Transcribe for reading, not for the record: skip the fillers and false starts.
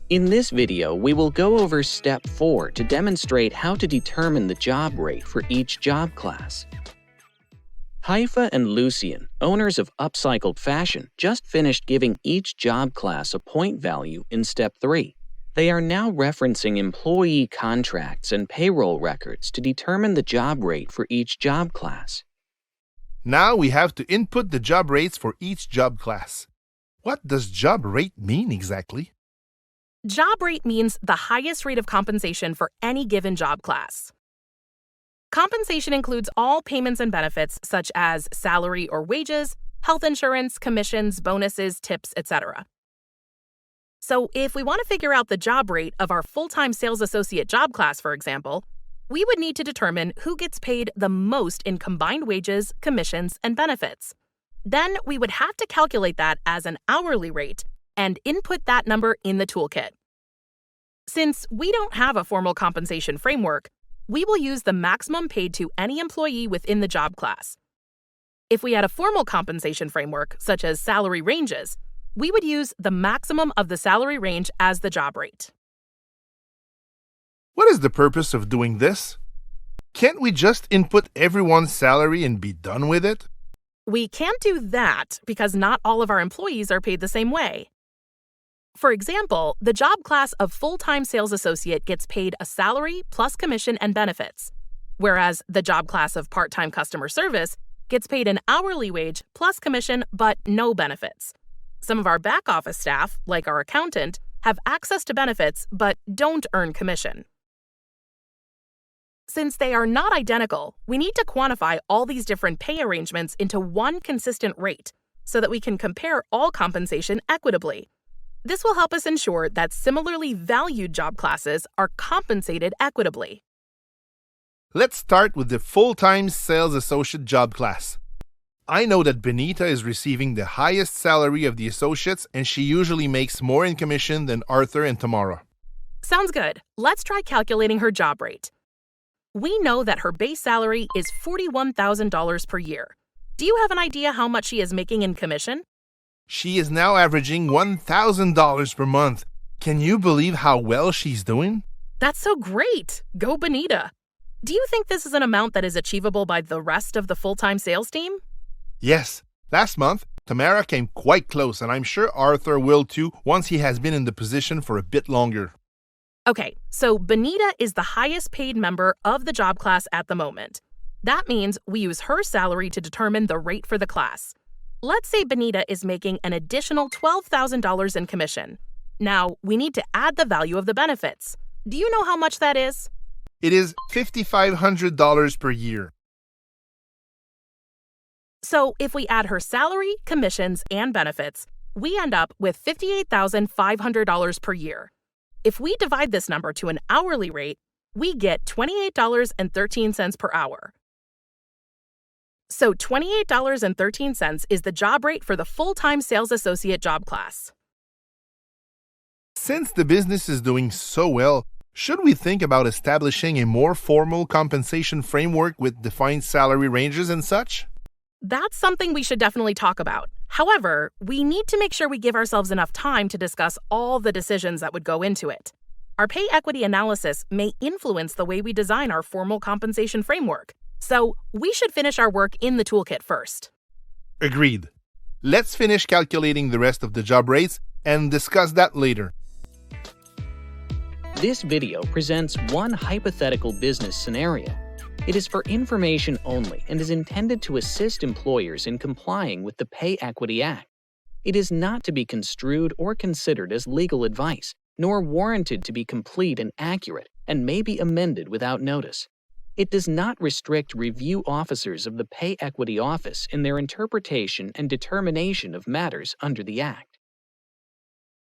In this video, we will go over Step 4 to demonstrate how to determine the job rate for each job class. Haifa and Lucien, owners of Upcycled Fashion, just finished giving each job class a point value in Step 3. They are now referencing employee contracts and payroll records to determine the job rate for each job class. Now we have to input the job rates for each job class. What does job rate mean exactly? Job rate means the highest rate of compensation for any given job class. Compensation includes all payments and benefits such as salary or wages, health insurance, commissions, bonuses, tips, etc. So if we want to figure out the job rate of our full-time sales associate job class, for example, we would need to determine who gets paid the most in combined wages, commissions, and benefits. Then we would have to calculate that as an hourly rate and input that number in the toolkit. Since we don't have a formal compensation framework, we will use the maximum paid to any employee within the job class. If we had a formal compensation framework, such as salary ranges, we would use the maximum of the salary range as the job rate. What is the purpose of doing this? Can't we just input everyone's salary and be done with it? We can't do that because not all of our employees are paid the same way. For example, the job class of full-time sales associate gets paid a salary plus commission and benefits, whereas the job class of part-time customer service gets paid an hourly wage plus commission but no benefits. Some of our back office staff, like our accountant, have access to benefits but don't earn commission. Since they are not identical, we need to quantify all these different pay arrangements into one consistent rate so that we can compare all compensation equitably. This will help us ensure that similarly valued job classes are compensated equitably. Let's start with the full-time sales associate job class. I know that Benita is receiving the highest salary of the associates, and she usually makes more in commission than Arthur and Tamara. Sounds good. Let's try calculating her job rate. We know that her base salary is $41,000 per year. Do you have an idea how much she is making in commission? She is now averaging $1,000 per month. Can you believe how well she's doing? That's so great! Go Benita! Do you think this is an amount that is achievable by the rest of the full-time sales team? Yes. Last month, Tamara came quite close, and I'm sure Arthur will too once he has been in the position for a bit longer. Okay, so Benita is the highest paid member of the job class at the moment. That means we use her salary to determine the rate for the class. Let's say Benita is making an additional $12,000 in commission. Now, we need to add the value of the benefits. Do you know how much that is? It is $5,500 per year. So if we add her salary, commissions, and benefits, we end up with $58,500 per year. If we divide this number to an hourly rate, we get $28.13 per hour. So $28.13 is the job rate for the full-time sales associate job class. Since the business is doing so well, should we think about establishing a more formal compensation framework with defined salary ranges and such? That's something we should definitely talk about. However, we need to make sure we give ourselves enough time to discuss all the decisions that would go into it. Our pay equity analysis may influence the way we design our formal compensation framework. So we should finish our work in the toolkit first. Agreed. Let's finish calculating the rest of the job rates and discuss that later. This video presents one hypothetical business scenario. It is for information only and is intended to assist employers in complying with the Pay Equity Act. It is not to be construed or considered as legal advice, nor warranted to be complete and accurate, and may be amended without notice. It does not restrict review officers of the Pay Equity Office in their interpretation and determination of matters under the Act.